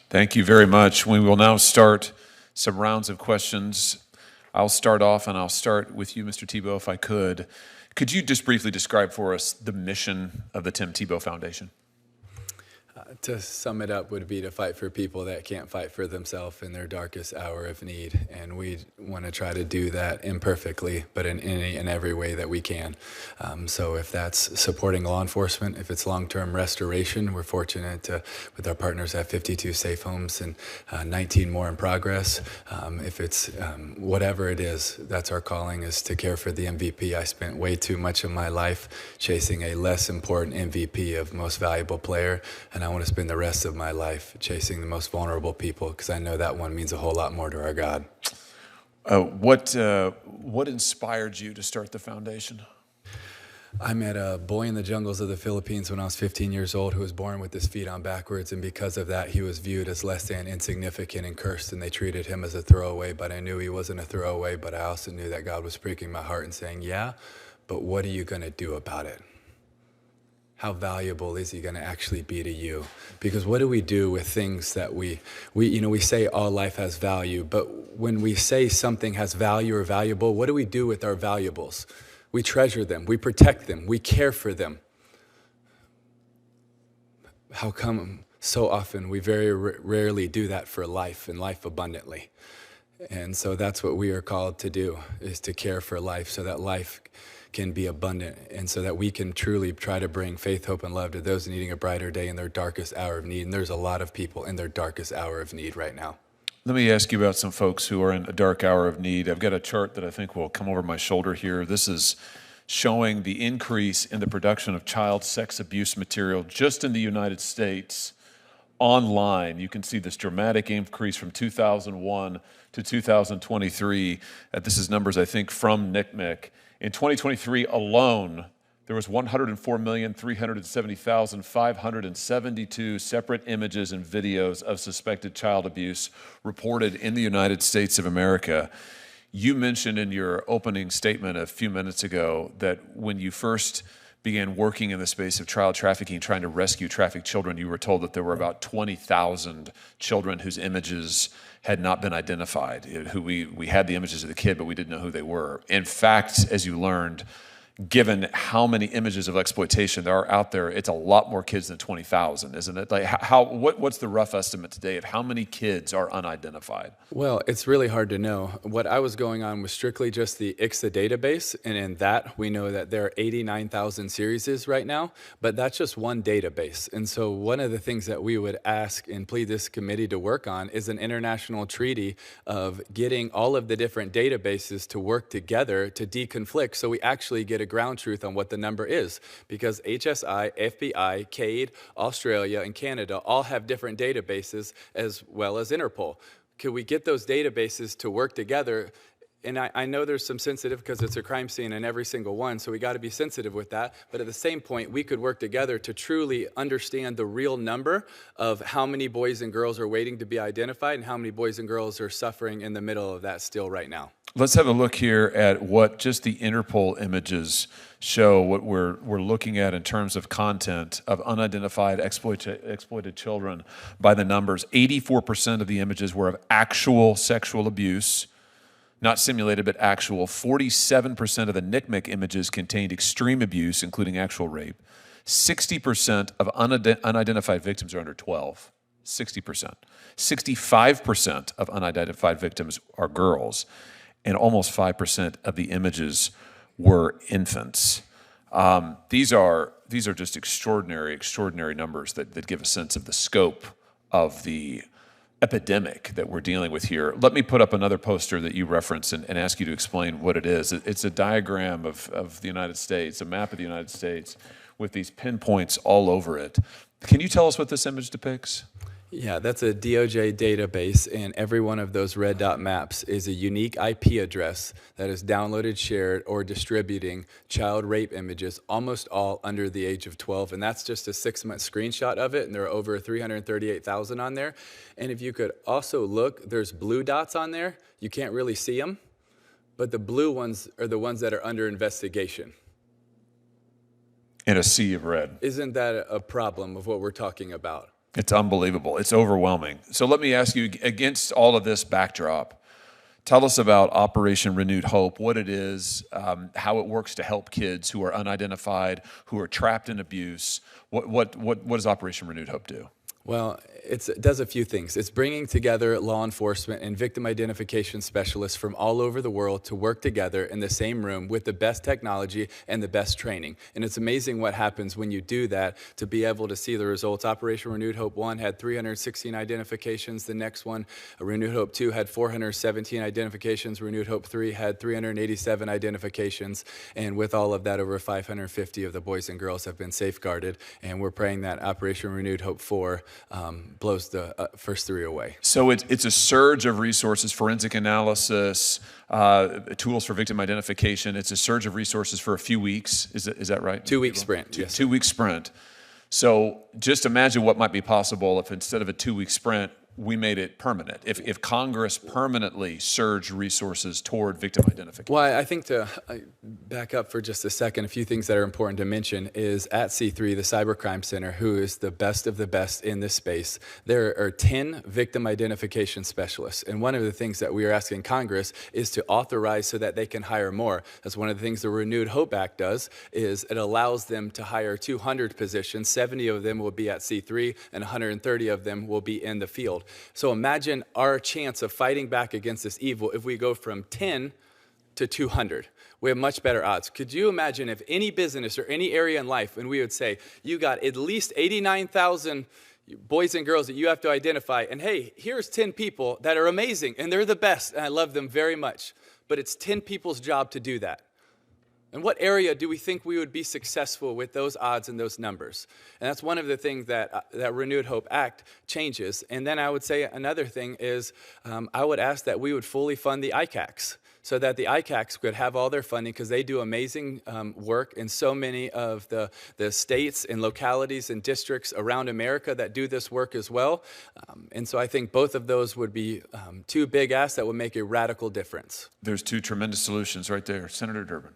Thank you very much. We will now start some rounds of questions. I'll start off, and I'll start with you, Mr. Tebow, if I could. Could you just briefly describe for us the mission of the Tim Tebow Foundation? To sum it up would be to fight for people that can't fight for themselves in their darkest hour of need. And we want to try to do that imperfectly, but in any and every way that we can. So if that's supporting law enforcement, if it's long-term restoration, we're fortunate to, with our partners, have 52 safe homes and 19 more in progress. If it's whatever it is, that's our calling, is to care for the MVP. I spent way too much of my life chasing a less important MVP of most valuable player, and I want to spend the rest of my life chasing the most vulnerable people, because I know that one means a whole lot more to our God. What inspired you to start the foundation? I met a boy in the jungles of the Philippines when I was 15 years old who was born with his feet on backwards, and because of that he was viewed as less than insignificant and cursed, and they treated him as a throwaway. But I knew he wasn't a throwaway, but I also knew that God was pricking my heart and saying, yeah, but what are you going to do about it? How valuable is he going to actually be to you? Because what do we do with things that we say all life has value, but when we say something has value or valuable, what do we do with our valuables? We treasure them, we protect them, we care for them. How come so often we very rarely do that for life and life abundantly? And so that's what we are called to do, is to care for life so that life can be abundant, and so that we can truly try to bring faith, hope, and love to those needing a brighter day in their darkest hour of need. And there's a lot of people in their darkest hour of need right now. Let me ask you about some folks who are in a dark hour of need. I've got a chart that I think will come over my shoulder here. This is showing the increase in the production of child sex abuse material just in the United States online. You can see this dramatic increase from 2001 to 2023. This is numbers, I think, from NCMEC. In 2023 alone, there was 104,370,572 separate images and videos of suspected child abuse reported in the United States of America. You mentioned in your opening statement a few minutes ago that when you first began working in the space of child trafficking, trying to rescue trafficked children, you were told that there were about 20,000 children whose images had not been identified, who we had the images of the kid, but we didn't know who they were. In fact, as you learned, given how many images of exploitation there are out there, it's a lot more kids than 20,000, isn't it? Like, what's the rough estimate today of how many kids are unidentified? Well, it's really hard to know. What I was going on was strictly just the ICSA database, and in that, we know that there are 89,000 series right now, but that's just one database. And so one of the things that we would ask and plead this committee to work on is an international treaty of getting all of the different databases to work together to deconflict, so we actually get a ground truth on what the number is, because HSI, FBI, CADE, Australia, and Canada all have different databases as well as Interpol. Could we get those databases to work together? And I know there's some sensitive, because it's a crime scene in every single one, so we got to be sensitive with that. But at the same point, we could work together to truly understand the real number of how many boys and girls are waiting to be identified and how many boys and girls are suffering in the middle of that still right now. Let's have a look here at what just the Interpol images show, what we're looking at in terms of content of unidentified exploited children by the numbers. 84% of the images were of actual sexual abuse, not simulated, but actual. 47% of the NCMEC images contained extreme abuse, including actual rape. 60% of unidentified victims are under 12. 60%. 65% of unidentified victims are girls, and almost 5% of the images were infants. These are just extraordinary numbers that give a sense of the scope of the epidemic that we're dealing with here. Let me put up another poster that you reference and ask you to explain what it is. It's a diagram of the United States, a map of the United States with these pinpoints all over it. Can you tell us what this image depicts? Yeah, that's a DOJ database, and every one of those red dot maps is a unique IP address that is downloaded, shared, or distributing child rape images, almost all under the age of 12. And that's just a 6-month screenshot of it, and there are over 338,000 on there. And if you could also look, there's blue dots on there. You can't really see them, but the blue ones are the ones that are under investigation. In a sea of red. Isn't that a problem of what we're talking about? It's unbelievable. It's overwhelming. So let me ask you, against all of this backdrop, tell us about Operation Renewed Hope, what it is, how it works to help kids who are unidentified, who are trapped in abuse. What does Operation Renewed Hope do? Well, it does a few things. It's bringing together law enforcement and victim identification specialists from all over the world to work together in the same room with the best technology and the best training. And it's amazing what happens when you do that, to be able to see the results. Operation Renewed Hope 1 had 316 identifications. The next one, Renewed Hope 2, had 417 identifications. Renewed Hope 3 had 387 identifications. And with all of that, over 550 of the boys and girls have been safeguarded. And we're praying that Operation Renewed Hope 4 blows the first 3 away. So it's a surge of resources, forensic analysis, tools for victim identification. It's a surge of resources for a few weeks. Is that right? 2-week sprint. Yes. 2-week sprint. So just imagine what might be possible if instead of a 2-week sprint, we made it permanent. If Congress permanently surged resources toward victim identification. Well, I think to back up for just a second, a few things that are important to mention is at C3, the Cybercrime Center, who is the best of the best in this space, there are 10 victim identification specialists. And one of the things that we are asking Congress is to authorize so that they can hire more. That's one of the things the Renewed Hope Act does, is it allows them to hire 200 positions. 70 of them will be at C3 and 130 of them will be in the field. So imagine our chance of fighting back against this evil if we go from 10 to 200. We have much better odds. Could you imagine if any business or any area in life, and we would say, you got at least 89,000 boys and girls that you have to identify, and hey, here's 10 people that are amazing, and they're the best, and I love them very much. But it's 10 people's job to do that. In what area do we think we would be successful with those odds and those numbers? And that's one of the things that Renewed Hope Act changes. And then I would say another thing is I would ask that we would fully fund the ICACs so that the ICACs could have all their funding, because they do amazing work in so many of the states and localities and districts around America that do this work as well. And so I think both of those would be 2 big asks that would make a radical difference. There's 2 tremendous solutions right there. Senator Durbin.